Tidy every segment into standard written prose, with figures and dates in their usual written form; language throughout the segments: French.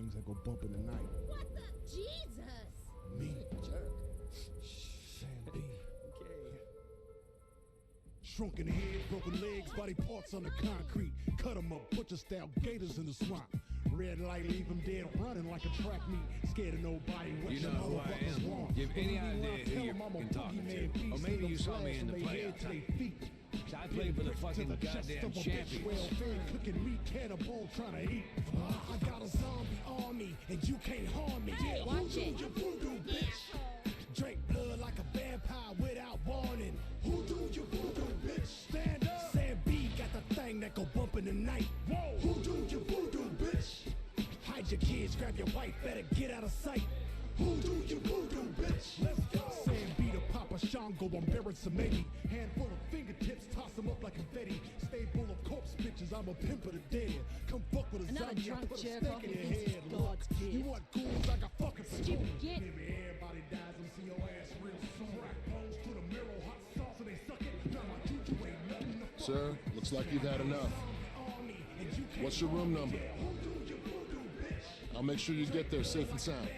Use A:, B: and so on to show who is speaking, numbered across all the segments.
A: things that go bump in the night.
B: What the Jesus?
A: Me.
B: Jerk.
A: Sam B. Okay. Shrunken head, broken legs, body parts on the concrete. Cut 'em up, butcher style gators in the swamp. Red light, leave him dead, running like a track meet. Scared of nobody, what
C: You know who I am? Give any idea who you're fucking talking to. Or maybe you saw me in the playoffs. I played for the fucking goddamn champions.
A: Cooking meat, cannibal, trying to eat. I got a zombie army, and you can't harm me.
B: Hey, watch it.
A: You voodoo, bitch. Drink blood like a vampire without warning. Who do you voodoo, bitch? Stand up. Sam B got the thing that go bump in the night. Whoa. Who do you voodoo, bitch? Hide your kids, grab your wife, better get out of sight. Who do you voodoo, bitch? Let's go. Sam B to Papa Shango, I'm Baron Samedi. Handful of fingertips, toss them up like confetti. Stay full of corpse bitches, I'm a pimp of the dead. Come fuck with a
B: Another
A: zombie, I
B: drunk
A: put a
B: jerk
A: stick
B: off
A: in your
B: against
A: head.
B: his
A: Look,
B: God's kid.
A: you want ghouls, I got fucking
B: Stupid git.
A: Maybe everybody dies, I'm see your ass real soon. Rack bones to the mirror, hot sauce, and they suck it. Now my juju ain't nothing to fuck.
D: Sir, looks like you've had enough. What's your room number? I'll make sure you get there safe and sound.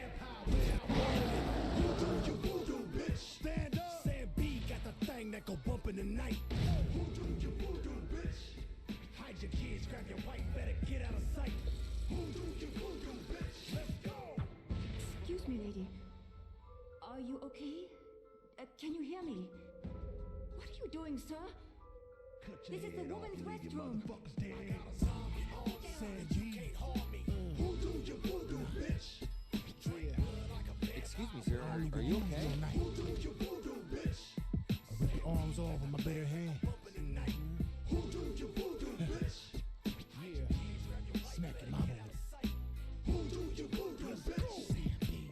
A: Stand up. Sam B got the thing that go bump in the night. Who do you voodoo, bitch? Hide your kids, grab your wife, better get out of sight. Who do you voodoo, bitch? Let's go.
E: Excuse me, lady. Are you okay? Can you hear me? What are you doing, sir? This is the woman's restroom.
A: Sam B can't harm me. Who do you voodoo, bitch?
F: Excuse me, sir. Are you okay?
A: Who do you voodoo, bitch? I rip your arms off with my bare hand. Who do you voodoo, bitch? Yeah. Smack your mama. Who do you voodoo, bitch?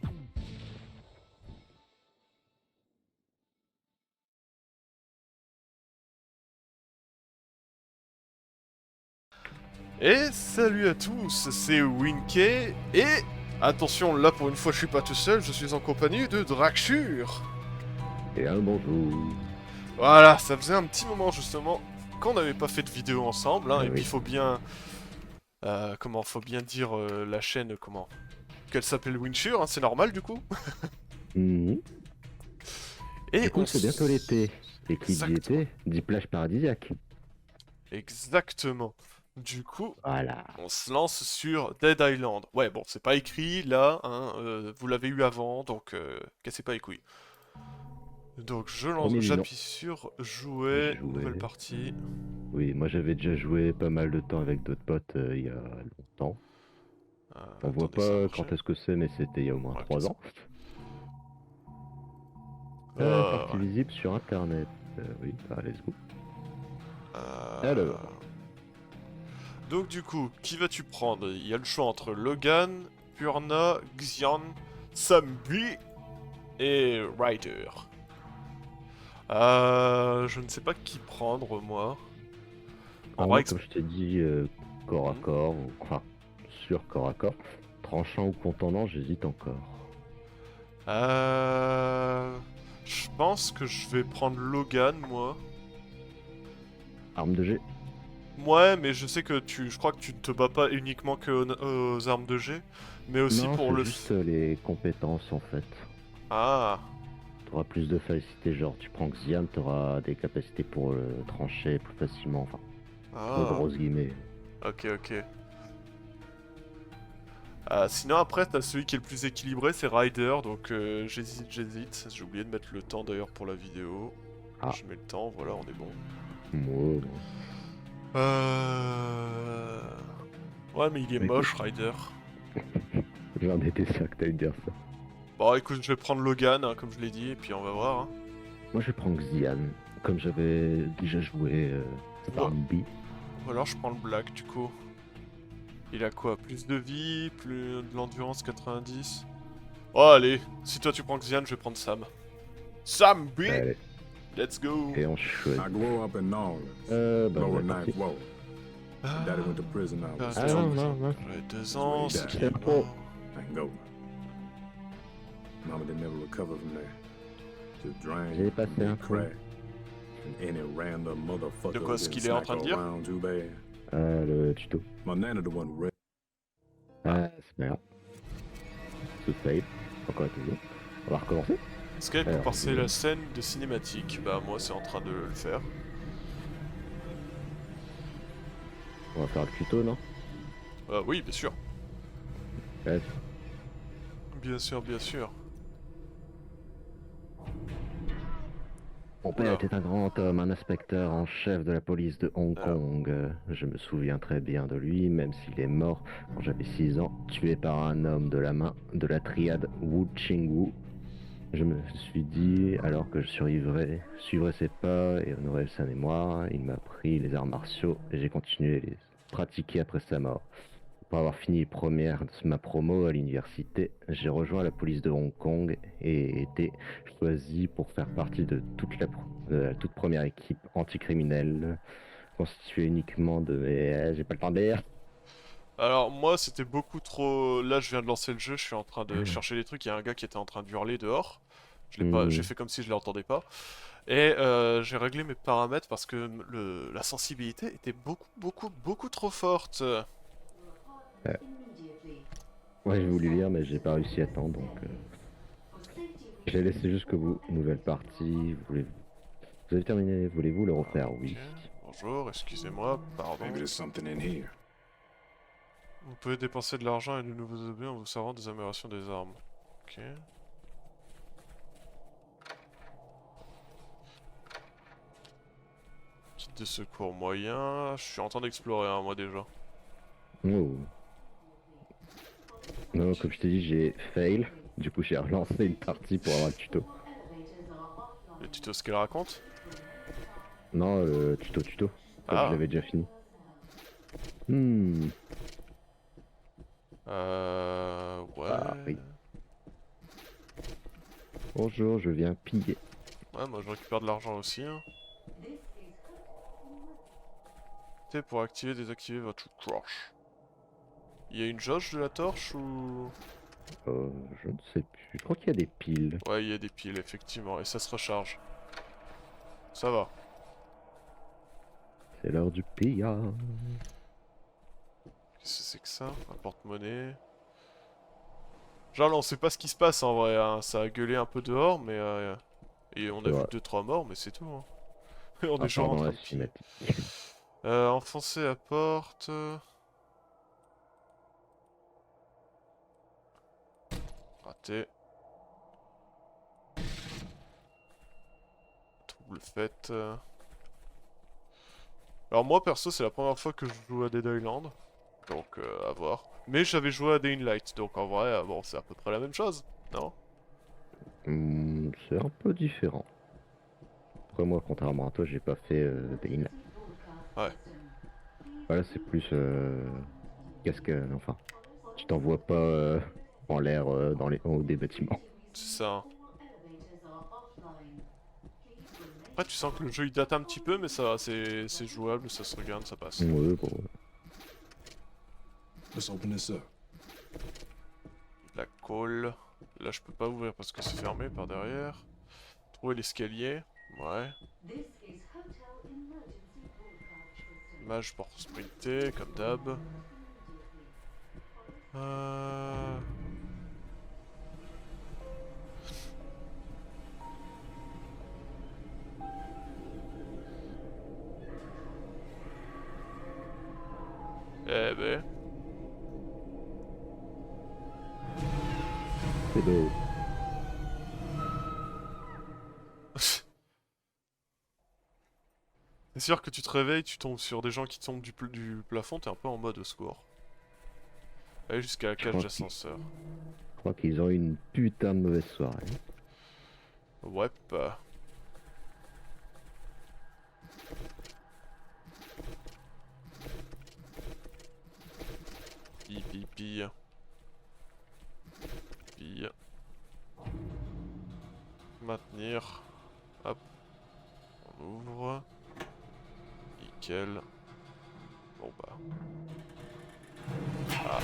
A: Sam B.
G: Et salut à tous, c'est Winkey, et attention, là pour une fois je suis pas tout seul, je suis en compagnie de Drakshur.
H: Et un bonjour.
G: Voilà, ça faisait un petit moment justement qu'on n'avait pas fait de vidéo ensemble, hein,
H: Ah
G: et
H: oui.
G: puis faut bien... faut bien dire la chaîne, qu'elle s'appelle Winshur, hein, c'est normal du coup.
H: Mhm.
G: Et
H: Du coup,
G: on
H: c'est bientôt l'été. Et qui dit
G: Exactement.
H: été, dit plage paradisiaque.
G: Exactement. Du coup,
H: Voilà.
G: on se lance sur Dead Island. Ouais, bon, c'est pas écrit là, hein, vous l'avez eu avant, donc cassez pas les couilles. Donc
H: Premier
G: j'appuie sur jouer,
H: Jouer.
G: nouvelle partie.
H: Oui, moi j'avais déjà joué pas mal de temps avec d'autres potes il y a longtemps. On voit
G: Attendez, ça
H: pas
G: marche.
H: quand est-ce que c'est, mais c'était il y a au moins
G: Ouais,
H: 3
G: ok,
H: ans. Partie
G: ouais.
H: visible sur internet. Oui, bah, let's go.
G: Euh,
H: Alors.
G: Donc du coup, qui vas-tu prendre? Il y a le choix entre Logan, Purna, Xian, Sambi et Ryder. Je ne sais pas qui prendre, moi. En
H: Moi,
G: vrai,
H: comme je t'ai dit, corps à
G: Mhm.
H: corps, enfin, sur corps à corps. Tranchant ou contendant, j'hésite encore.
G: Je pense que je vais prendre Logan, moi.
H: Arme de G.
G: Ouais, mais je sais que je crois que tu ne te bats pas uniquement que aux armes de G, mais aussi
H: Non,
G: pour
H: c'est
G: le...
H: juste les compétences en fait.
G: Ah,
H: T'auras plus de facilité, genre tu prends Xian, t'auras des capacités pour trancher plus facilement, enfin,
G: ah,
H: grosses guillemets.
G: ok, ok. Sinon après, t'as celui qui est le plus équilibré, c'est Ryder, donc j'hésite. J'ai oublié de mettre le temps d'ailleurs pour la vidéo.
H: Ah.
G: Je mets le temps, voilà, on est bon.
H: Moi,
G: Ouais, mais il est
H: Écoute.
G: moche, Ryder.
H: j'en étais sûr que t'allais dire ça.
G: Bon, écoute, je vais prendre Logan, hein, comme je l'ai dit, et puis on va voir. Hein.
H: Moi je vais prendre Xian, comme j'avais déjà joué Zombie.
G: Ou alors je prends le Black, du coup. Il a quoi? Plus de vie, plus de l'endurance, 90. Oh, allez, si toi tu prends Xian, je vais prendre Sam. Sam B!
H: Allez,
G: Let's go!
H: et on choisit.
C: I grew up in New Orleans,
H: Bah,
C: lower
H: on est parti.
C: ninth ward. My daddy went to prison. I was
G: Ah,
H: Ah
C: still
H: non, non, non.
G: J'avais 2 ans,
C: C'est
G: c'est
C: qui
G: qui est mort.
C: thank God. Mama didn't never recover from there. Just drank,
H: J'ai passé un
C: did
H: coup.
C: crack, and any random motherfucker
G: De quoi,
C: who
G: ce
C: didn't
G: qu'il est en
C: smack
G: train de
C: her
G: dire?
C: around too bad.
H: Le tuto.
C: My nana the one who read.
H: Ah, c'est pas grave. ce fail. Encore et toujours. On va recommencer.
G: Est-ce qu'elle peut
H: Alors,
G: passer la scène de cinématique? Bah moi c'est en train de le faire.
H: On va faire le tuto, non?
G: Oui, bien sûr.
H: Ouais.
G: Bien sûr, bien sûr.
H: Mon père était un grand homme, un inspecteur en chef de la police de Hong Kong. Je me souviens très bien de lui, même s'il est mort quand j'avais 6 ans, tué par un homme de la main de la triade Wu Qingwu. Je me suis dit, alors que je suivrais ses pas et honorais sa mémoire, il m'a appris les arts martiaux et j'ai continué à les pratiquer après sa mort. Pour avoir fini première de ma promo à l'université, j'ai rejoint la police de Hong Kong et été choisi pour faire partie de la toute première équipe anticriminelle, constituée uniquement de... j'ai pas le temps de dire.
G: Alors moi c'était beaucoup trop... Là je viens de lancer le jeu, je suis en train de chercher des trucs, il y a un gars qui était en train de hurler dehors. Je l'ai pas... J'ai fait comme si je l'entendais pas. Et j'ai réglé mes paramètres parce que la sensibilité était beaucoup trop forte.
H: Ouais, j'ai voulu lire, mais j'ai pas réussi à attendre, donc j'ai laissé jusqu'au bout. Nouvelle partie. Vous avez terminé? Voulez-vous le refaire? Oui.
G: Bonjour, excusez-moi, pardon. Vous pouvez dépenser de l'argent et de nouveaux objets en vous servant des améliorations des armes. Ok. Kit de secours moyen. Je suis en train d'explorer, hein, moi déjà.
H: Oh. Non, comme je t'ai dit, j'ai fail. Du coup, j'ai relancé une partie pour avoir le tuto.
G: Le tuto, ce qu'elle raconte?
H: Non, le tuto. Comme je l'avais déjà fini.
G: Ouais.
H: Ah, oui. Bonjour, je viens piller.
G: Ouais, moi je récupère de l'argent aussi. Hein. Pour activer, désactiver votre torche. Il y a une jauge de la torche ou...
H: Je ne sais plus. Je crois qu'il y a des piles.
G: Ouais, il y a des piles, effectivement, et ça se recharge. Ça va.
H: C'est l'heure du pillage.
G: Qu'est-ce que c'est que ça? Un porte-monnaie. Genre là, on sait pas ce qui se passe en vrai, hein. Ça a gueulé un peu dehors, mais... Et on a vu 2-3 morts, mais c'est tout. Hein. Et on est genre en train de... enfoncer la porte... Raté. Trouble fait. Alors moi perso c'est la première fois que je joue à Dead Island. Donc à voir. Mais j'avais joué à Dying Light, donc en vrai bon c'est à peu près la même chose, non?
H: C'est un peu différent. Après moi contrairement à toi j'ai pas fait Dying Light.
G: Ouais.
H: Voilà c'est plus qu'est-ce que... Enfin. Tu t'envoies pas en l'air dans les hauts des bâtiments.
G: C'est ça. Hein. Après tu sens que le jeu il date un petit peu mais ça c'est jouable, ça se regarde, ça passe.
H: Ouais bon.
A: Let's open this up.
G: La colle. Là je peux pas ouvrir parce que c'est fermé par derrière. Trouver l'escalier. Ouais. Mage pour sprinter comme d'hab. Eh ben.
H: C'est beau.
G: C'est sûr que tu te réveilles, tu tombes sur des gens qui tombent du plafond, t'es un peu en mode secours. Allez jusqu'à la cage d'ascenseur.
H: Je crois qu'ils ont eu une putain de mauvaise soirée.
G: Ouais, pas. Pille. Maintenir. Hop. On ouvre. Nickel. Bon bah. Ah.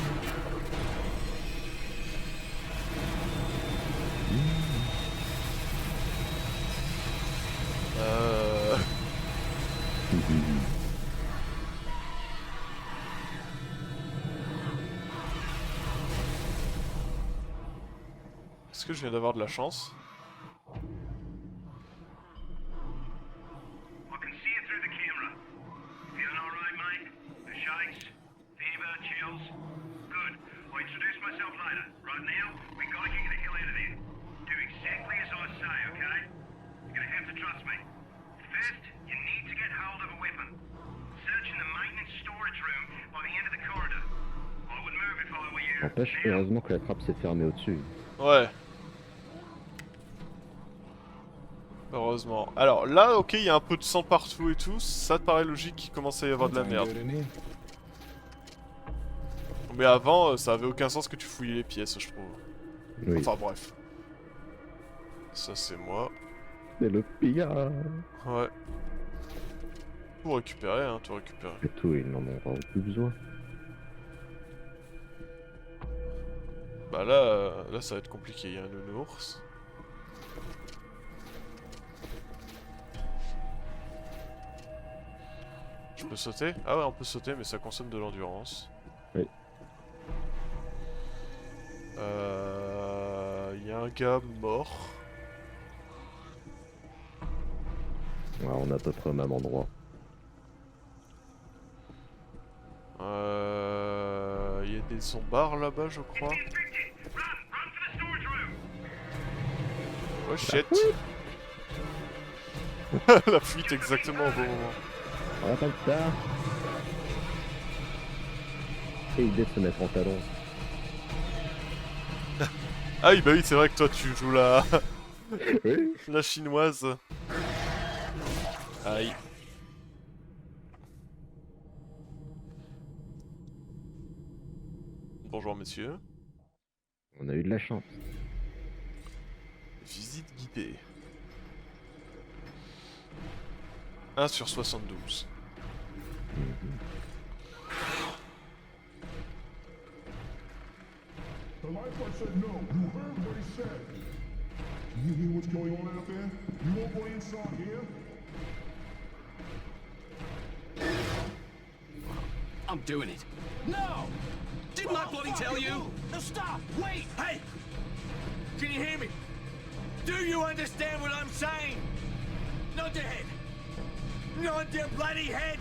G: Est-ce que je viens d'avoir de la chance?
H: N'empêche, heureusement que la trappe s'est fermée au-dessus.
G: Ouais. Heureusement. Alors là, ok, il y a un peu de sang partout et tout, ça te paraît logique qu'il commence à y avoir de la merde. Mais avant, ça avait aucun sens que tu fouilles les pièces, je trouve.
H: Oui.
G: Enfin bref. Ça c'est moi.
H: C'est le pire.
G: Ouais. Tout récupérer, hein, tout récupérer.
H: Et tout, ils n'en auront plus besoin.
G: Bah là ça va être compliqué, il y a un nounours. Je peux sauter? Ah ouais, on peut sauter, mais ça consomme de l'endurance.
H: Oui.
G: Il y a un gars mort.
H: Ouais, on est à peu près au même endroit.
G: Il y a des zombards là-bas, je crois. Oh shit! La fuite exactement au bon moment.
H: On va pas le faire. Et idée de se mettre en talon.
G: Ah oui, bah oui, c'est vrai que toi tu joues la...
H: Oui.
G: la chinoise. Aïe. Bonjour messieurs.
H: On a eu de la chance.
G: Visite guidée. 1 sur 72.
D: The lifeguard said no. You heard what he said. Can you hear what's going on out there? You won't go inside here?
C: I'm doing it. No! Didn't I bloody tell you? No, stop! Wait! Hey! Can you hear me? Do you understand what I'm saying? Nod your head. Nod your bloody head!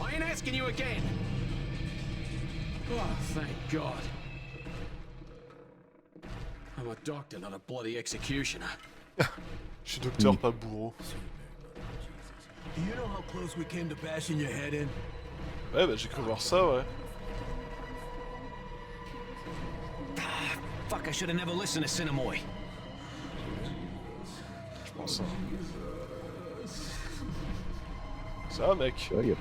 C: I ain't asking you again. Oh, thank God. I'm a doctor, not a bloody executioner.
G: Je suis docteur, pas bourreau.
C: Do you know how close we came to bashing your head in?
G: Ouais, bah j'ai cru voir ça, ouais.
C: Fuck, I should have never listened to Cinemoy.
G: Je pense ça. Ça va, mec?
H: Ouais, y a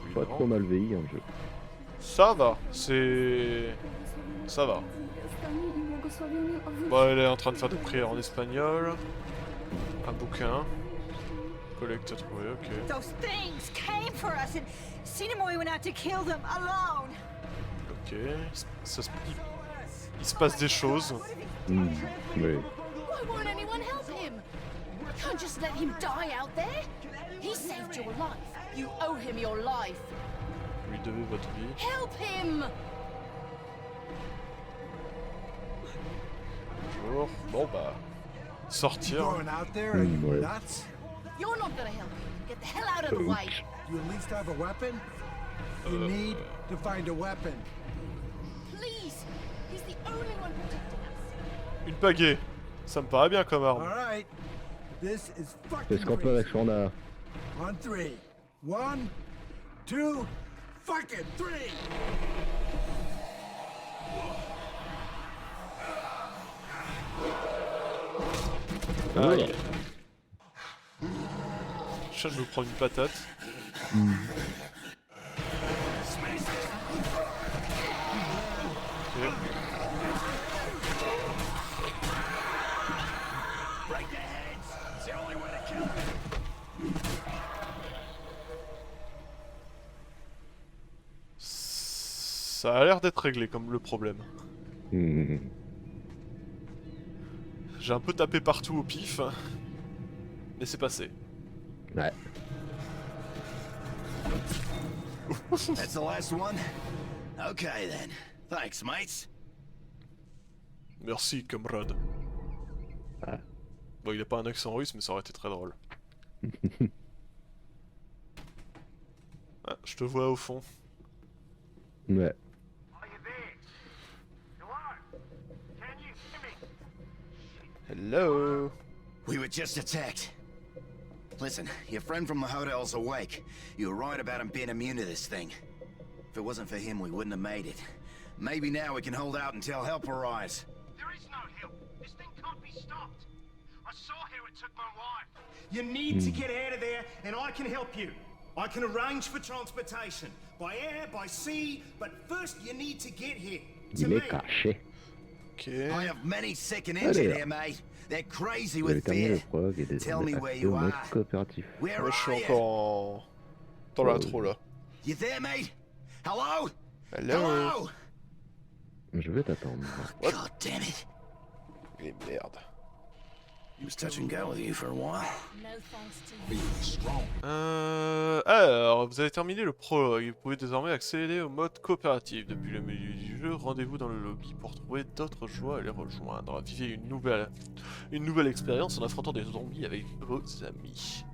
G: Oui,
H: pas
G: non.
H: trop mal vieilli, hein, le jeu.
G: Ça va, c'est... Ça va. Bon, elle est en train de faire des prières en espagnol. Un bouquin. Collecte trouvé, ok.
I: Those things came for us and Cinemoy went out to kill them alone.
G: Ok. Il se passe des choses.
H: Oui.
B: Why won't anyone help him? You can't just let him die out there. He saved your life. You owe him your life.
G: Lui devez votre vie.
B: Help him!
G: Bonjour. Bon bah... Sortir.
J: out there and
H: ouais.
J: nuts?
B: You're not gonna help him. Get the hell out of the way.
J: You at least have a weapon? You need to find a weapon.
B: Please. He's the only one protecting us.
G: Une pagaie. Ça me paraît bien comme arme.
J: Alright. This is
H: C'est
J: fucking
H: ce qu'on peut avec son art.
J: On 3. 1, 2, fucking 3!
G: Aïe. Je viens de me prendre une patate. Ok. Ça a l'air d'être réglé comme le problème. J'ai un peu tapé partout au pif, mais c'est passé.
H: Ouais.
C: That's the last one? Okay then. Thanks, mates.
G: Merci, camarade. Bon, il a pas un accent russe, mais ça aurait été très drôle. Ah, je te vois au fond.
H: Ouais.
G: Hello.
K: We were just attacked. Listen, your friend from the hotel's awake. You were right about him being immune to this thing. If it wasn't for him, we wouldn't have made it. Maybe now we can hold out until help arrives.
A: There is no help. This thing can't be stopped. I saw how it took my wife. You need to get out of there, and I can help you. I can arrange for transportation. By air, by sea, but first you need to get here. To
H: Il est
A: me.
H: caché.
G: Ok.
K: I have many sick and injured here, mate. They're crazy
H: Vous avez
K: with
H: terminé le
K: fear.
H: prog et
K: Tell me
H: désormais
K: where
H: accès
K: you
H: au mode
K: are.
H: coopératif.
K: Where
G: Moi, je suis
K: are you?
G: encore dans l'intro là.
K: You there, mate? Hello?
G: Hello.
H: Je vais t'attendre.
K: God damn it.
G: Et merde.
K: He was touch and go with you for a while.
B: No thanks to you.
G: Alors, vous avez terminé le prologue. Vous pouvez désormais accéder au mode coopératif. Depuis le milieu du jeu, rendez-vous dans le lobby pour trouver d'autres joueurs et les rejoindre. Vivez une nouvelle expérience en affrontant des zombies avec vos amis.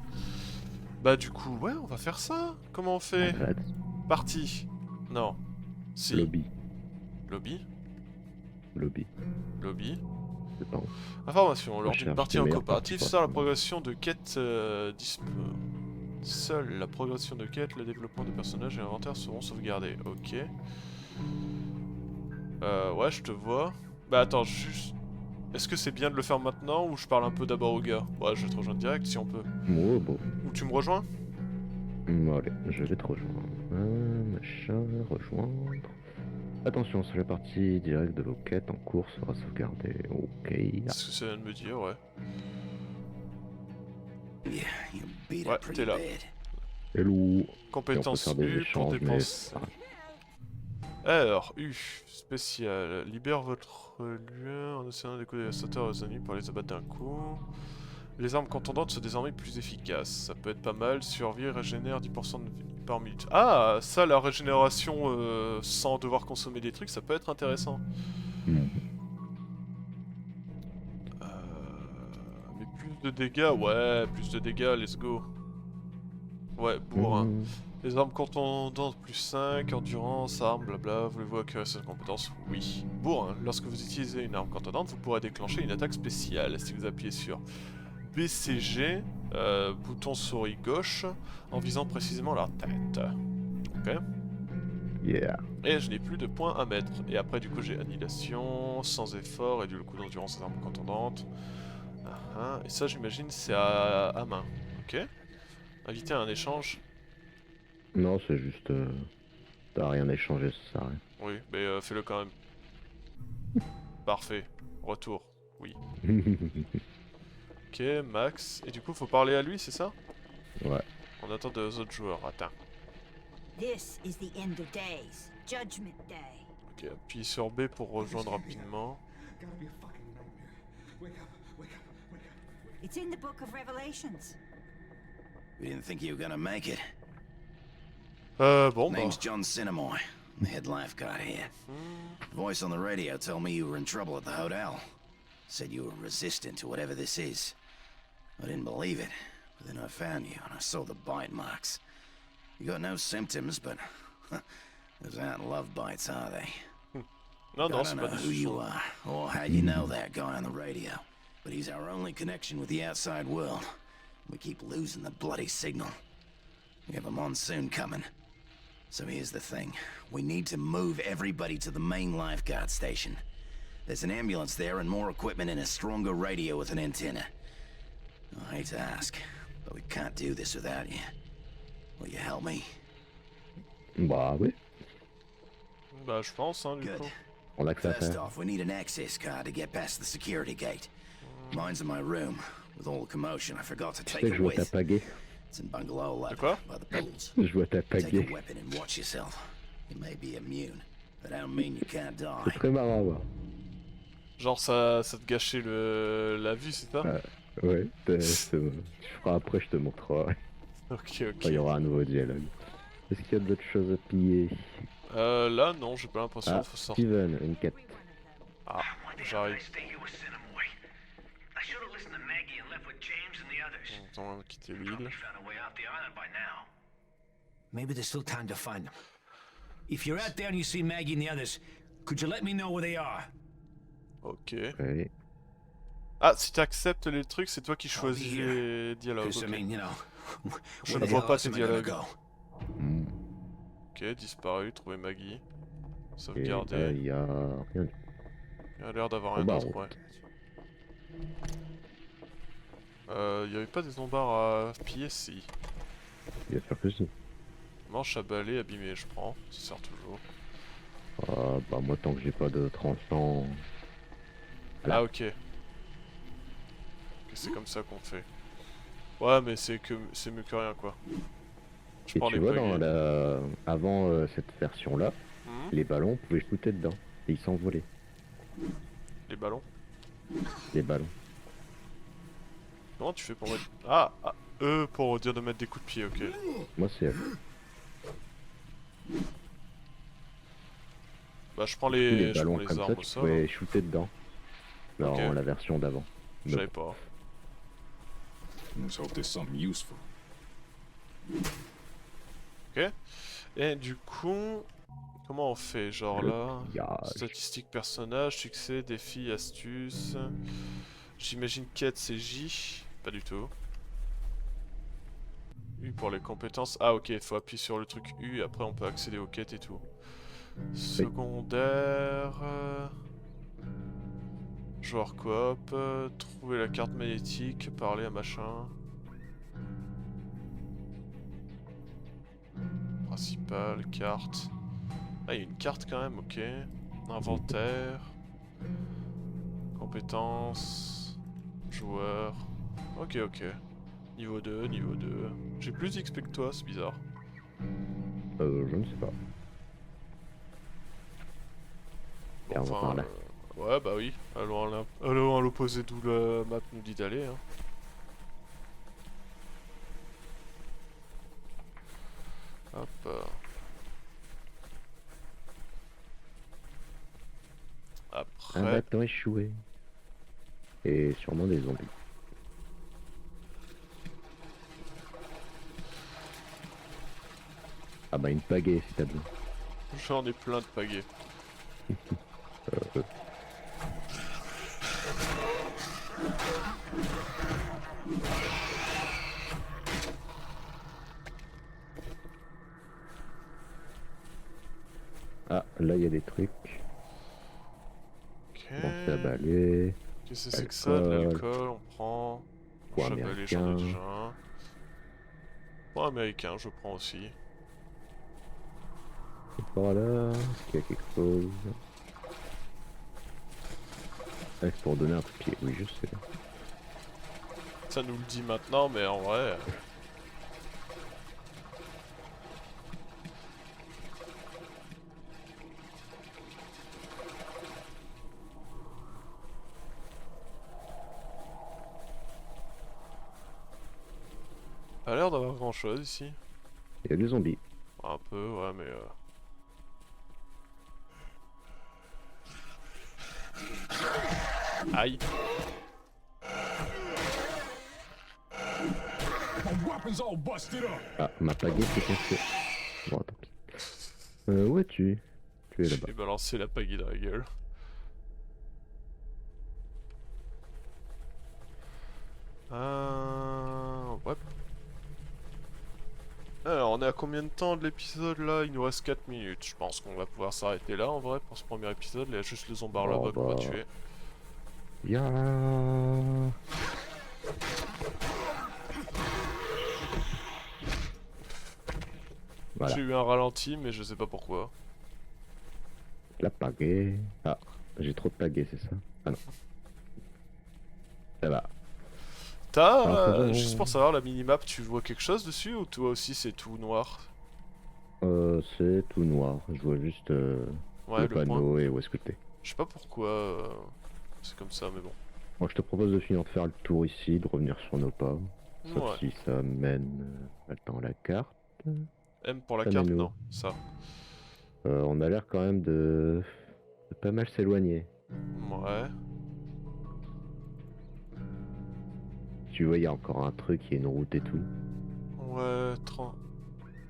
G: Bah du coup, ouais, on va faire ça. Comment on fait?
H: Arrête.
G: Partie. Non. Si.
H: Lobby.
G: Lobby.
H: Lobby.
G: Lobby.
H: C'est pas.
G: Information. Lors d'une
H: Recherche
G: partie
H: des
G: en
H: meilleures
G: coopératif,
H: parties
G: seule la
H: possibles.
G: progression de quête Seule la progression de quête, le développement de personnages et l'inventaire seront sauvegardés. Ok. Ouais, je te vois. Bah attends, juste... Est-ce que c'est bien de le faire maintenant ou je parle un peu d'abord au gars? Ouais, je vais te rejoindre direct si on peut.
H: Oh, bon.
G: Ou tu me rejoins?
H: Allez, je vais te rejoindre. Machin, rejoindre. Attention, c'est la partie directe de vos quêtes en cours sera sauvegardée. Ok.
G: C'est ce que ça vient de me dire, ouais.
K: Yeah, you beat
G: Ouais,
K: it pretty
G: t'es là.
K: bad.
H: Hello.
G: Compétence
H: Et on peut faire des
G: U pour
H: échanges, mais
G: dépenser. Alors, U, spécial. Libère votre lieu en essayant de décoder les dévastateurs aux ennemis pour les abattre d'un coup. Les armes contendantes sont désormais plus efficaces. Ça peut être pas mal. Survie régénère 10% de vie par minute. Ah, ça, la régénération sans devoir consommer des trucs, ça peut être intéressant. Mais plus de dégâts, ouais, plus de dégâts, let's go. Ouais, bourrin. Les armes contendantes plus 5, endurance, armes, blabla, voulez-vous acquérir cette compétence? Oui. Bourrin, lorsque vous utilisez une arme contendante, vous pourrez déclencher une attaque spéciale si vous appuyez sur BCG, bouton souris gauche, en visant précisément la tête. Ok.
H: Yeah.
G: Et je n'ai plus de points à mettre. Et après, du coup, j'ai annihilation, sans effort, réduit le coût d'endurance des armes contendantes. Et ça, j'imagine, c'est à main. Ok. Inviter à un échange.
H: Non, c'est juste. T'as rien à échanger, ça sert à rien.
G: Oui, mais fais-le quand même. Parfait. Retour. Oui. Ok, Max. Et du coup, faut parler à lui, c'est ça?
H: Ouais.
G: On attend deux autres joueurs. Attends.
I: This is the end of days, Judgment Day.
G: Ok, appuie sur B pour rejoindre rapidement.
I: It's in the Book of Revelations.
K: We didn't think you were gonna make it.
G: Bon, bah.
K: Name's John Cinemoy. I'm the head lifeguard here. Voice on the radio told me you were in trouble at the hotel. Said you were resistant to whatever this is. I didn't believe it, but then I found you and I saw the bite marks. You got no symptoms, but those aren't love bites, are they?
G: Non,
K: I
G: non, c'est
K: don't
G: pas
K: know
G: des
K: who you
G: souffles.
K: are or how you know that guy on the radio, but he's our only connection with the outside world. We keep losing the bloody signal. We have a monsoon coming. So here's the thing. We need to move everybody to the main lifeguard station. There's an ambulance there and more equipment and a stronger radio with an antenna. I hate to ask, but we can't do this without you. Will you help me?
H: Bah oui.
G: Bah, je pense, hein, du
K: Good.
G: coup.
H: On a que ça à
K: First
H: faire.
K: off, we need an access card to get past the security gate. Mine's in my room. With all the commotion, I forgot to
H: Tu
K: take
H: sais que
K: it
H: je vois ta
K: with.
H: pagaie.
K: It's in bungalow 11
G: quoi?
K: by the pools.
H: Je vois ta
K: Take a
H: pagaie.
K: weapon and watch yourself. You may be immune, but I don't mean you can't
H: C'est
K: die.
H: très marrant à voir.
G: Genre, ça te gâchait la vue, c'est ça?
H: Ouais, tu feras après, je te montrerai.
G: Ok, ok.
H: Il y aura un nouveau dialogue. Est-ce qu'il y a d'autres choses à piller?
G: Là, non, j'ai pas l'impression.
H: Ah,
G: Faut sortir.
H: Steven, une quête.
G: Ah, j'arrive.
A: I should have listened to Maggie and
G: temps de quitter l'île.
K: Maybe there's still time to find them. If you're out there and you see Maggie and the others, could you let me know where they are?
G: Ok.
H: Oui.
G: Ah, si t'acceptes les trucs, c'est toi qui choisis les dialogues.
K: Because, I
G: Ok.
K: mean, you know,
G: Je
K: where
G: ne
K: the
G: vois
K: hell
G: pas
K: else
G: tes
K: am I gonna
G: dialogues.
K: go?
G: Ok, disparu, trouver Maggie.
H: Et là,
G: Sauvegarder.
H: il y a rien.
G: Il y a l'air d'avoir
H: Oh,
G: rien
H: bah,
G: d'autre, ouais. Il y avait pas des zombards à piller, si.
H: Bien sûr que si.
G: Manche à balai, abîmé, je prends. Ça sert toujours.
H: Ah, bah moi tant que j'ai pas de tranchant.
G: Ah, ok. Ok, c'est comme ça qu'on fait. Ouais, mais c'est mieux que rien, quoi. Je
H: Et
G: prends
H: tu
G: les
H: vois,
G: pagaies.
H: dans la... avant cette version-là, les ballons, on pouvait shooter dedans. Et ils s'envolaient.
G: Les ballons.
H: Les ballons.
G: Comment tu fais pour mettre... Ah, pour dire de mettre des coups de pied, ok.
H: Moi, c'est...
G: Bah, je prends
H: les
G: les
H: ballons comme
G: armes
H: ça,
G: au
H: tu
G: sol.
H: pouvais shooter dedans. Dans
G: Ok.
H: la version d'avant.
G: Je savais pas.
L: Let's hope there's something useful.
G: Ok. Et du coup... Comment on fait? Genre là... Statistiques personnages, succès, défis, astuces... J'imagine quête c'est J. Pas du tout. U pour les compétences. Ah ok, il faut appuyer sur le truc U et après on peut accéder aux quêtes et tout. Secondaire... Joueur coop, trouver la carte magnétique, parler à machin. Principal, carte. Ah, il y a une carte quand même, ok. Inventaire. Compétences. Joueur. Ok, ok. Niveau 2, niveau 2. J'ai plus d'XP que toi, c'est bizarre.
H: Je ne sais pas.
G: Bon, enfin, ouais, bah oui. Allons à l'opposé d'où la map nous dit d'aller. Hein. Hop. Après...
H: Un bâton échoué. Et sûrement des zombies. Ah bah une pagaie si t'as besoin.
G: J'en ai plein de pagaies.
H: Ah, là il y a des trucs.
G: Ok.
H: Bon, à balai.
G: Qu'est-ce que c'est que ça? De l'alcool, on prend.
H: Point
G: Chabalai, j'en ai
H: américain.
G: déjà un. Point américain, je prends aussi.
H: Et par là, est-ce qu'il y a quelque chose? Ah, c'est pour donner un coup de pied, oui je sais.
G: Ça nous le dit maintenant, mais en vrai... Pas l'air d'avoir grand chose ici.
H: Il y a des zombies.
G: Un peu, ouais, mais... Aïe.
H: Ah, ma pagaie s'est cassée. Bon, tant pis. Où es-tu? Tu es là-bas.
G: J'ai balancé la pagaie dans la gueule. Ouais. Alors, on est à combien de temps de l'épisode là? Il nous reste 4 minutes. Je pense qu'on va pouvoir s'arrêter là en vrai pour ce premier épisode. Il y a juste le zombard là-bas qu'on va tuer.
H: Ya. Voilà.
G: J'ai eu un ralenti, mais je sais pas pourquoi.
H: La pagaie. Ah, j'ai trop de pagaie, c'est ça? Ah non. Ça va.
G: T'as, juste pour savoir, la minimap, tu vois quelque chose dessus ou toi aussi c'est tout noir?
H: C'est tout noir. Je vois juste
G: Ouais,
H: le panneau
G: point.
H: et où est-ce que t'es.
G: Je sais pas pourquoi c'est comme ça, mais bon.
H: Moi, je te propose de finir de faire le tour ici, de revenir sur nos pas. Sauf
G: Ouais.
H: si ça mène dans la carte.
G: M pour la
H: Ça
G: carte,
H: mène où?
G: non, ça.
H: On a l'air quand même de pas mal s'éloigner.
G: Ouais.
H: tu vois, il y a encore un truc, il y a une route et tout.
G: Ouais,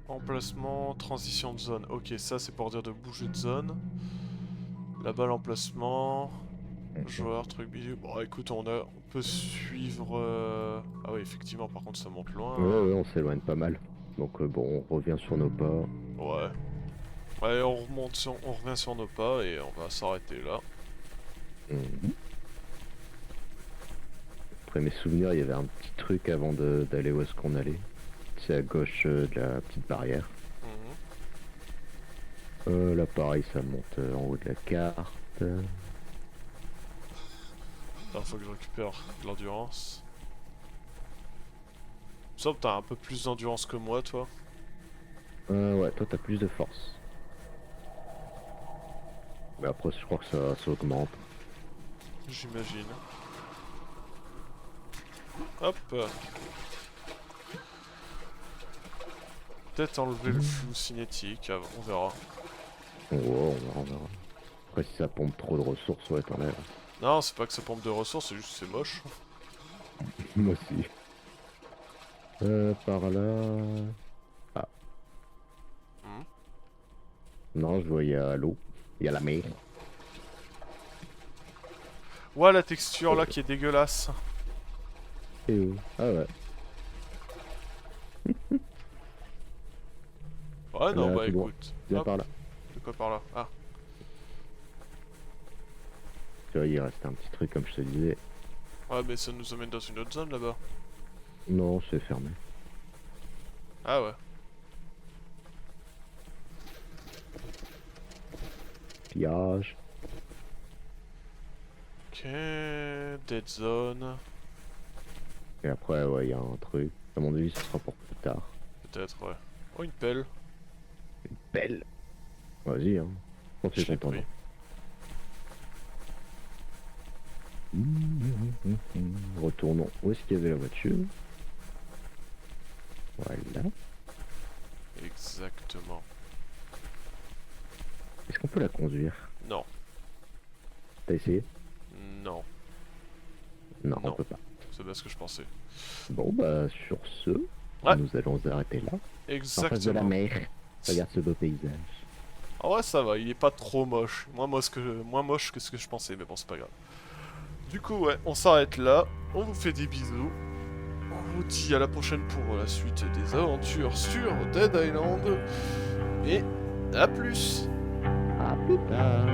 G: emplacement, transition de zone. Ok, ça c'est pour dire de bouger de zone. Là-bas l'emplacement. Joueur, truc bidule. Bon écoute, on peut suivre... Ah oui, effectivement, par contre ça monte loin.
H: Ouais, on s'éloigne pas mal. Donc bon, on revient sur nos pas.
G: Ouais. Ouais, on revient sur nos pas et on va s'arrêter là.
H: Après mes souvenirs, il y avait un petit truc avant d'aller où est-ce qu'on allait. C'est à gauche de la petite barrière. Là pareil, ça monte en haut de la carte.
G: Là, faut que je récupère de l'endurance. Sauf que t'as un peu plus d'endurance que moi, toi.
H: Ouais, toi t'as plus de force. Mais après, je crois que ça augmente.
G: J'imagine. Hop. Peut-être enlever le flou cinétique, on verra.
H: Oh, on verra. Après, si ça pompe trop de ressources, ouais, t'enlèves.
G: Non, c'est pas que ça pompe de ressources, c'est juste que c'est moche.
H: Moi aussi. Par là... Ah. Non, je vois, il y a l'eau. Il y a la mer.
G: Ouais, la texture là qui est dégueulasse.
H: Et où? Ah ouais.
G: Ouais, non,
H: là,
G: bah
H: bon.
G: écoute.
H: Viens
G: Hop.
H: par là.
G: De quoi par là? Ah.
H: Tu vois, il reste un petit truc comme je te disais.
G: Ouais, mais ça nous amène dans une autre zone là-bas.
H: Non, c'est fermé.
G: Ah ouais.
H: Pillage.
G: Ok, dead zone.
H: Et après, ouais, il y a un truc. À mon avis, ce sera pour plus tard.
G: Peut-être, ouais. Oh, une pelle.
H: Une pelle. Vas-y, hein. On
G: Je
H: fait
G: l'ai
H: content.
G: pris.
H: Retournons. Où est-ce qu'il y avait la voiture? Voilà.
G: Exactement.
H: Est-ce qu'on peut la conduire?
G: Non.
H: T'as essayé?
G: Non.
H: Non,
G: Non.
H: on peut pas.
G: C'est bien ce que je pensais.
H: Bon, bah, sur ce,
G: Ouais.
H: nous allons arrêter là.
G: Exactement.
H: En face de la mer. Regarde ce beau paysage.
G: Ah ouais, ça va, il est pas trop moche. Moins moche que ce que je pensais, mais bon, c'est pas grave. Du coup, ouais, on s'arrête là. On vous fait des bisous. On vous dit à la prochaine pour la suite des aventures sur Dead Island. Et à plus.
H: À plus tard.